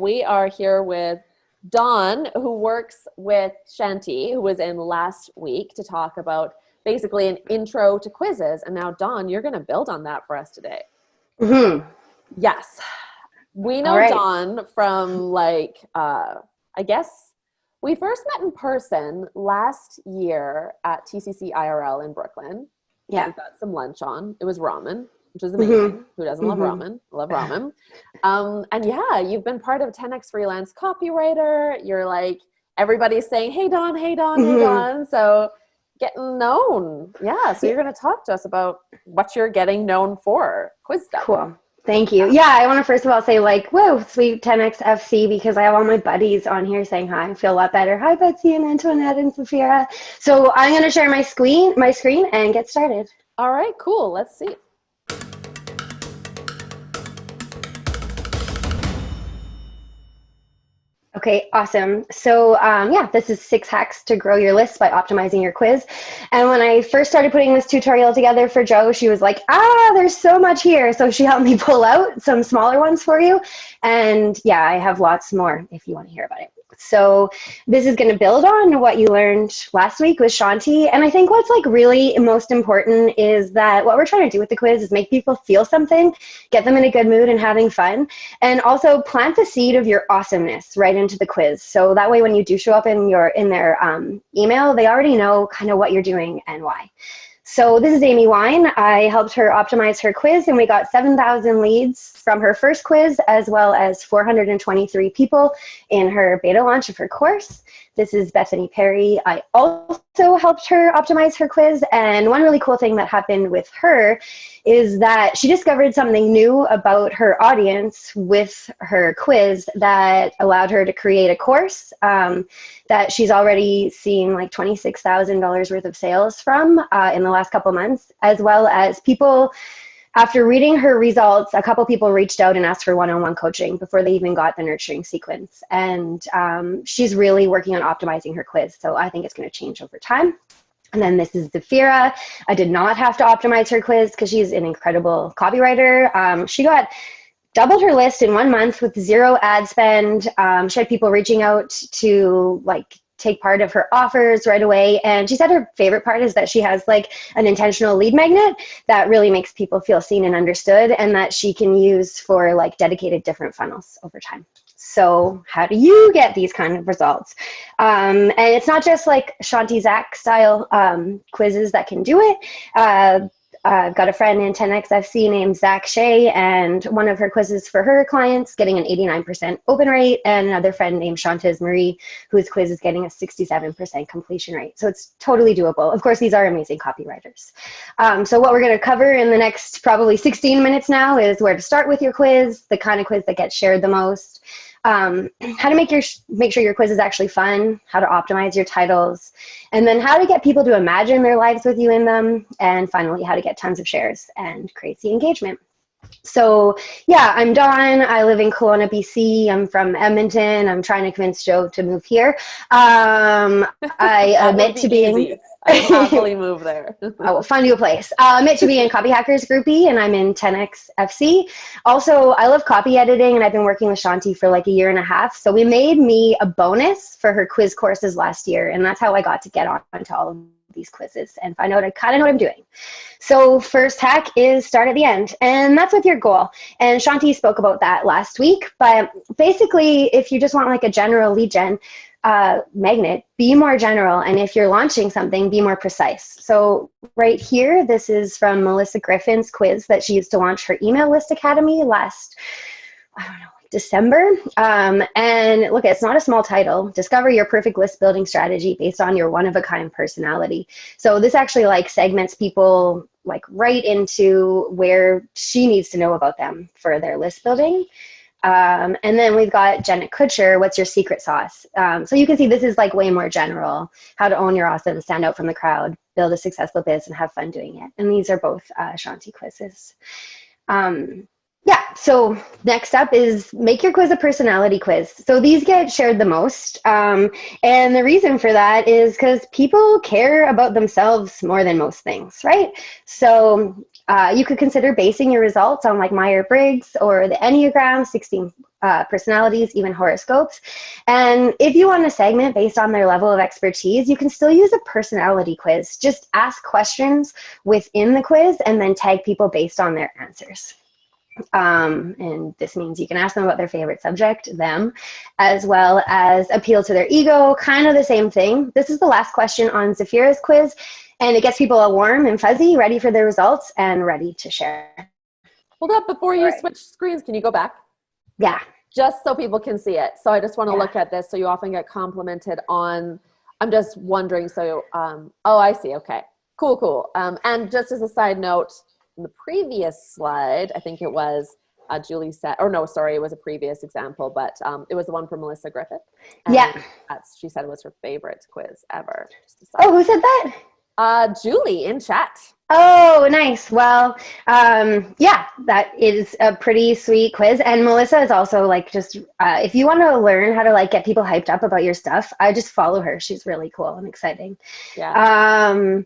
we are here with Dawn, who works with Chanti, who was in last week to talk about basically an intro to quizzes. And now, Dawn, you're going to build on that for us today. Mm-hmm. Yes. We know Dawn from I guess we first met in person last year at TCC IRL in Brooklyn. Yeah. We got some lunch on. It was ramen, which is amazing. Mm-hmm. Who doesn't love ramen? Love ramen. And yeah, you've been part of 10X Freelance Copywriter. You're like, everybody's saying, hey, Dawn, hey, Dawn, hey, Dawn. So getting known. Yeah. So you're going to talk to us about what you're getting known for. Quiz stuff. Cool. Thank you. Yeah, I want to first of all say whoa, sweet 10X FC, because I have all my buddies on here saying hi. I feel a lot better. Hi, Betsy and Antoinette and Safira. So I'm going to share my screen and get started. All right, cool. Let's see. Okay, awesome. So this is 6 hacks to grow your list by optimizing your quiz. And when I first started putting this tutorial together for Jo, she was like, there's so much here. So she helped me pull out some smaller ones for you. And yeah, I have lots more if you want to hear about it. So this is going to build on what you learned last week with Chanti. And I think what's really most important is that what we're trying to do with the quiz is make people feel something, get them in a good mood and having fun, and also plant the seed of your awesomeness right into the quiz. So that way, when you do show up in their email, they already know kind of what you're doing and why. So this is Amy Wine. I helped her optimize her quiz, and we got 7,000 leads from her first quiz, as well as 423 people in her beta launch of her course. This is Beth Perry. I also helped her optimize her quiz, and one really cool thing that happened with her is that she discovered something new about her audience with her quiz that allowed her to create a course that she's already seen $26,000 worth of sales from in the last couple months, as well as people. After reading her results, a couple people reached out and asked for one-on-one coaching before they even got the nurturing sequence. And she's really working on optimizing her quiz. So I think it's going to change over time. And then this is Zafira. I did not have to optimize her quiz because she's an incredible copywriter. She doubled her list in 1 month with 0 ad spend. She had people reaching out to take part of her offers right away. And she said her favorite part is that she has an intentional lead magnet that really makes people feel seen and understood, and that she can use for dedicated different funnels over time. So how do you get these kind of results? And it's not just Chanti Zach style quizzes that can do it. I've got a friend in 10X FC named Zach Shea, and one of her quizzes for her clients getting an 89% open rate, and another friend named Chantiz Marie, whose quiz is getting a 67% completion rate. So it's totally doable. Of course, these are amazing copywriters. So what we're going to cover in the next probably 16 minutes now is where to start with your quiz, the kind of quiz that gets shared the most, how to make sure your quiz is actually fun, how to optimize your titles, and then how to get people to imagine their lives with you in them, and finally how to get tons of shares and create the engagement. So yeah, I'm Dawn. I live in Kelowna, BC. I'm from Edmonton. I'm trying to convince Jo to move here. I admit to being... I will happily move there. I will find you a place. I admit to be in Copyhackers groupie, and I'm in 10X FC. Also, I love copy editing, and I've been working with Chanti for a year and a half. So we made me a bonus for her quiz courses last year, and that's how I got to get onto all of these quizzes and find out I kind of know what I'm doing. So first hack is start at the end, and that's with your goal. And Chanti spoke about that last week, but basically if you just want a general lead gen magnet, be more general, and if you're launching something, be more precise. So right here, this is from Melissa Griffin's quiz that she used to launch her email list academy last, December. And look, it's not a small title. Discover your perfect list building strategy based on your one-of-a-kind personality. So this actually segments people right into where she needs to know about them for their list building. And then we've got Jenna Kutcher, what's your secret sauce? So you can see this is way more general, how to own your awesome, stand out from the crowd, build a successful biz, and have fun doing it. And these are both Chanti quizzes. Yeah, so next up is make your quiz a personality quiz. So these get shared the most. And the reason for that is because people care about themselves more than most things, right? So you could consider basing your results on Myers-Briggs or the Enneagram, 16 personalities, even horoscopes. And if you want a segment based on their level of expertise, you can still use a personality quiz. Just ask questions within the quiz and then tag people based on their answers. And this means you can ask them about their favorite subject, them, as well as appeal to their ego, kind of the same thing. This is the last question on Zafira's quiz, and it gets people all warm and fuzzy, ready for their results and ready to share. Hold up, before you switch screens, can you go back? Yeah. Just so people can see it. So I just want to look at this. So you often get complimented on, I'm just wondering, so, oh, I see. Okay, cool. And just as a side note, in the previous slide, I think it was Julie said, or no, sorry, it was a previous example, but it was the one from Melissa Griffith. And she said it was her favorite quiz ever. Oh, who said that? Julie in chat. Oh, nice. Well, yeah, that is a pretty sweet quiz. And Melissa is also like, just, if you want to learn how to like get people hyped up about your stuff, I just follow her. She's really cool and exciting. Yeah.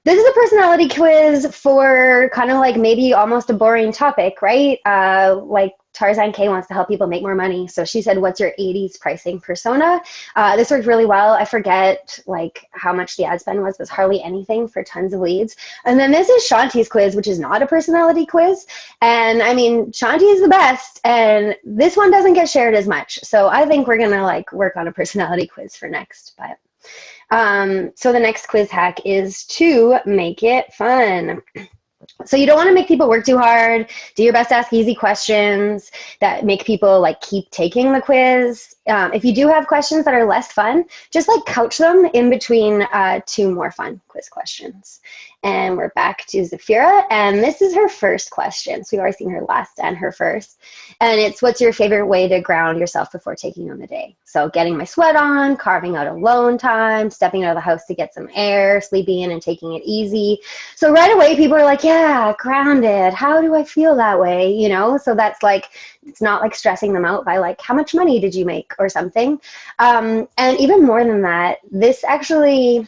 This is a personality quiz for kind of like maybe almost a boring topic, right? Like Tarzan K wants to help people make more money. So she said, what's your 80s pricing persona? This worked really well. I forget like how much the ad spend was hardly anything for tons of leads. And then this is Chanti's quiz, which is not a personality quiz. And I mean, Chanti is the best. And this one doesn't get shared as much. So I think we're going to like work on a personality quiz for next. But so the next quiz hack is to make it fun. So you don't want to make people work too hard. Do your best to ask easy questions that make people like keep taking the quiz. If you do have questions that are less fun, just like couch them in between two more fun quiz questions. And we're back to Zafira, and this is her first question. So we've already seen her last and her first. And it's, what's your favorite way to ground yourself before taking on the day? So getting my sweat on, carving out alone time, stepping out of the house to get some air, sleeping in and taking it easy. So right away, people are like, yeah, grounded. How do I feel that way? You know, so that's like, it's not like stressing them out by like, how much money did you make or something? And even more than that, this actually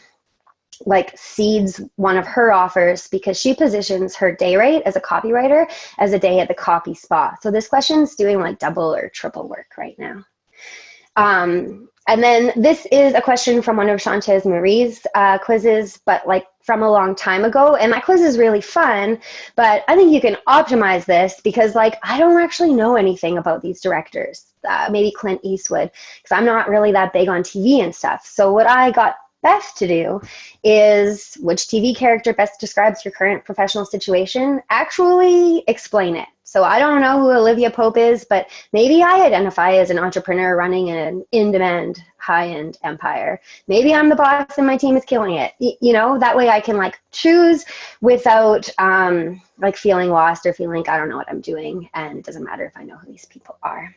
like seeds one of her offers because she positions her day rate as a copywriter as a day at the copy spa. So this question's doing like double or triple work right now. And then this is a question from one of Chantes Marie's quizzes, but like from a long time ago. And that quiz is really fun, but I think you can optimize this because like, I don't actually know anything about these directors, maybe Clint Eastwood, because I'm not really that big on TV and stuff. So what I got Beth to do is, which TV character best describes your current professional situation? Actually explain it. So I don't know who Olivia Pope is, but maybe I identify as an entrepreneur running an in-demand high-end empire. Maybe I'm the boss and my team is killing it. You know, that way I can like choose without like feeling lost or feeling like I don't know what I'm doing. And it doesn't matter if I know who these people are.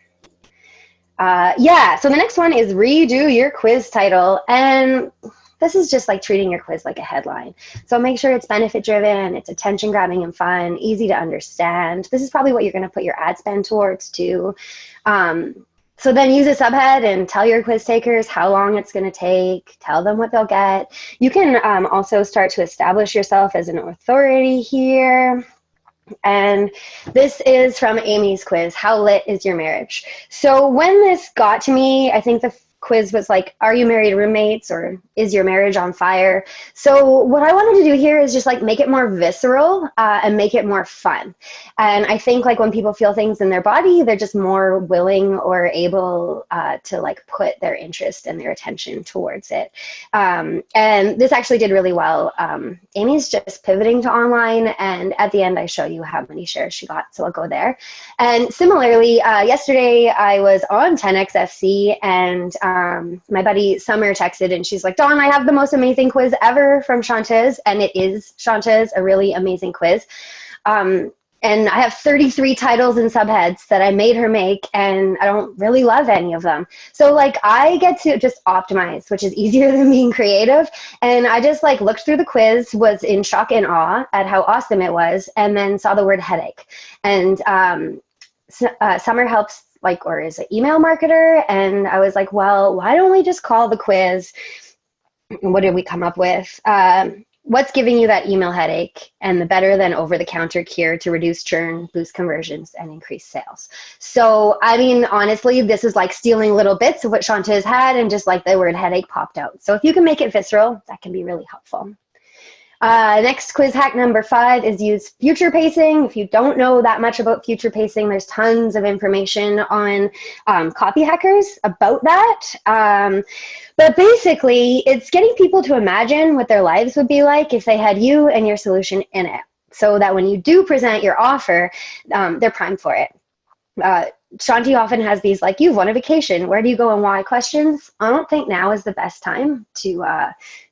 Yeah, so the next one is redo your quiz title. And this is just like treating your quiz like a headline. So make sure it's benefit driven, it's attention grabbing and fun, easy to understand. This is probably what you're going to put your ad spend towards too. So then use a subhead and tell your quiz takers how long it's going to take, tell them what they'll get. You can also start to establish yourself as an authority here. And this is from Amy's quiz, how lit is your marriage? So when this got to me, I think the quiz was like, are you married roommates or is your marriage on fire? So what I wanted to do here is just like make it more visceral and make it more fun. And I think like when people feel things in their body, they're just more willing or able to like put their interest and their attention towards it. And this actually did really well. Amy's just pivoting to online, and at the end I show you how many shares she got, so I'll go there. And similarly, yesterday I was on 10X FC, and my buddy Summer texted and she's like, Dawn, I have the most amazing quiz ever from Chantes. And it is Chantes, a really amazing quiz. And I have 33 titles and subheads that I made her make, and I don't really love any of them. So like I get to just optimize, which is easier than being creative. And I just like looked through the quiz, was in shock and awe at how awesome it was, and then saw the word headache. And Summer helps like, or is an email marketer. And I was like, well, why don't we just call the quiz? What did we come up with? what's giving you that email headache, and the better than over-the-counter cure to reduce churn, boost conversions, and increase sales. So, I mean, honestly, this is like stealing little bits of what Chanti has had and just like the word headache popped out. So if you can make it visceral, that can be really helpful. Next quiz hack number 5 is use future pacing. If you don't know that much about future pacing, there's tons of information on Copyhackers about that. But basically, it's getting people to imagine what their lives would be like if they had you and your solution in it, so that when you do present your offer, they're primed for it. Chanti often has these like, you've won a vacation, where do you go and why questions. I don't think now is the best time to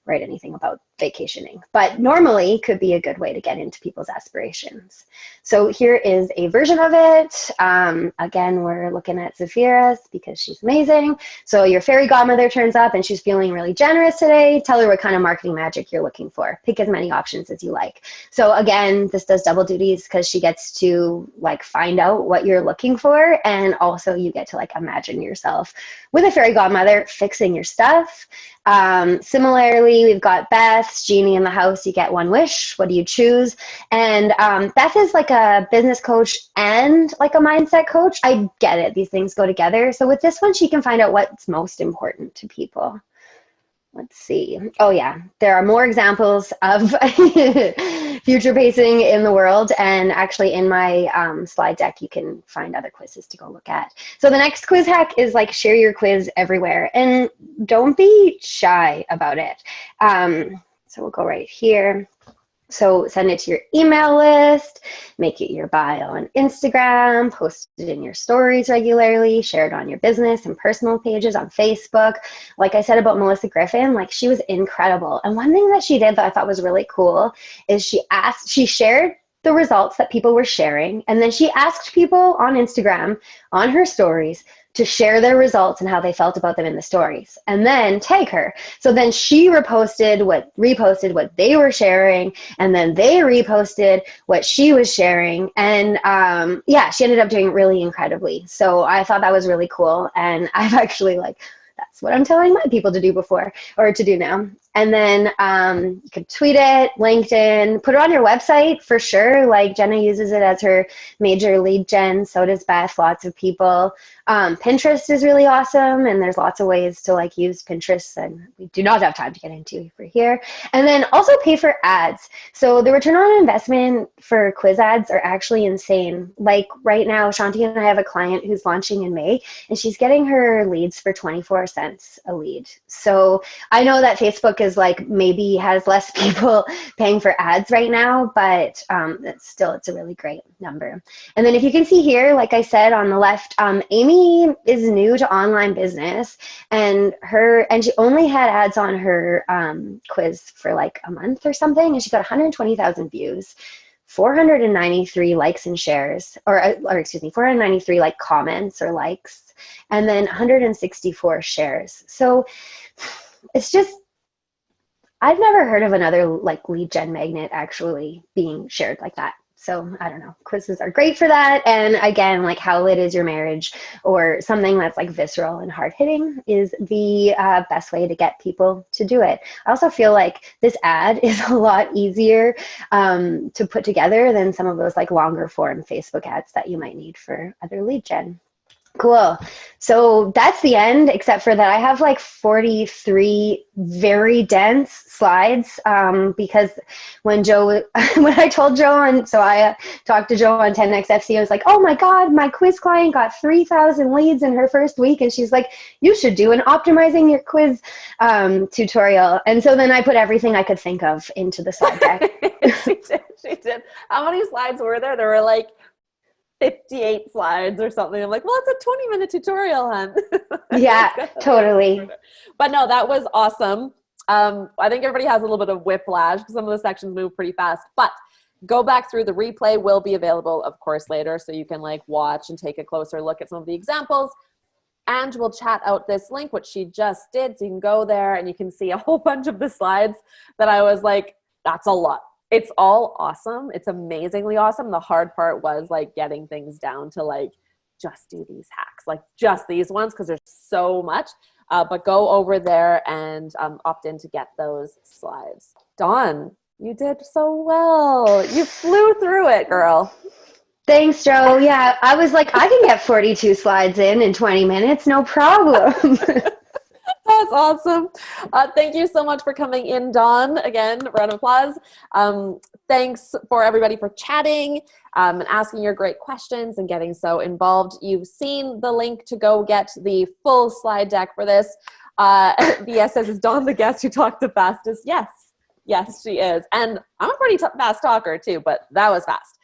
write anything about vacationing, but normally could be a good way to get into people's aspirations. So here is a version of it. Again, we're looking at Zafira's because she's amazing. So your fairy godmother turns up and she's feeling really generous today. Tell her what kind of marketing magic you're looking for. Pick as many options as you like. So again, this does double duties because she gets to like find out what you're looking for, and also you get to like imagine yourself with a fairy godmother fixing your stuff. Similarly, we've got Beth's Genie in the house. You get one wish. What do you choose? And Beth is like a business coach and like a mindset coach. I get it. These things go together. So with this one, she can find out what's most important to people. Let's see. Oh yeah, there are more examples of future pacing in the world, and actually in my slide deck you can find other quizzes to go look at. So the next quiz hack is like share your quiz everywhere, and don't be shy about it. So we'll go right here. So send it to your email list, make it your bio on Instagram, post it in your stories regularly, share it on your business and personal pages on Facebook. Like I said about Melissa Griffin, like she was incredible. And one thing that she did that I thought was really cool is she shared the results that people were sharing, and then she asked people on Instagram, on her stories, to share their results and how they felt about them in the stories, and then tag her. So then she reposted what they were sharing, and then they reposted what she was sharing. And yeah, she ended up doing really incredibly. So I thought that was really cool. And I've actually that's what I'm telling my people to do to do now. And then you could tweet it, LinkedIn, put it on your website for sure. Like Jenna uses it as her major lead gen. So does Beth, lots of people. Pinterest is really awesome. And there's lots of ways to like use Pinterest, and we do not have time to get into for here. And then also pay for ads. So the return on investment for quiz ads are actually insane. Like right now, Chanti and I have a client who's launching in May, and she's getting her leads for 24 cents a lead. So I know that Facebook is like maybe has less people paying for ads right now, but it's a really great number. And then if you can see here, like I said on the left, Amy is new to online business, and she only had ads on her quiz for like a month or something, and she got 120,000 views, 493 likes and shares, or excuse me, 493 like comments or likes, and then 164 shares. So it's just, I've never heard of another like lead gen magnet actually being shared like that. So I don't know, quizzes are great for that. And again, like how lit is your marriage, or something that's like visceral and hard hitting is the best way to get people to do it. I also feel like this ad is a lot easier to put together than some of those like longer form Facebook ads that you might need for other lead gen. Cool. So that's the end, except for that I have like 43 very dense slides because when I told Joe, so I talked to Joe on 10X FC, I was like, oh my God, my quiz client got 3,000 leads in her first week. And she's like, you should do an optimizing your quiz tutorial. And so then I put everything I could think of into the slide deck. She did. How many slides were there? There were like 58 slides or something. I'm like, well, it's a 20-minute tutorial, hon. Yeah, totally. But no, that was awesome. I think everybody has a little bit of whiplash because some of the sections move pretty fast, but go back through. The replay will be available, of course, later. So you can like watch and take a closer look at some of the examples. And we'll chat out this link, which she just did. So you can go there and you can see a whole bunch of the slides that I was like, that's a lot. It's all awesome. It's amazingly awesome. The hard part was like getting things down to like, just do these hacks, like just these ones, because there's so much. But go over there and opt in to get those slides. Dawn, You did so well. You flew through it, girl. Thanks, Joe. Yeah, I was like, I can get 42 slides in 20 minutes, no problem. That's awesome. Thank you so much for coming in, Dawn. Again, round of applause. Thanks for everybody for chatting and asking your great questions and getting so involved. You've seen the link to go get the full slide deck for this. VS says, is Dawn the guest who talked the fastest? Yes. Yes, she is. And I'm a pretty fast talker too, but that was fast.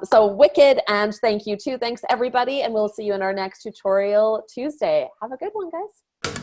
So wicked, and thank you too. Thanks everybody, and we'll see you in our next tutorial Tuesday. Have a good one, guys.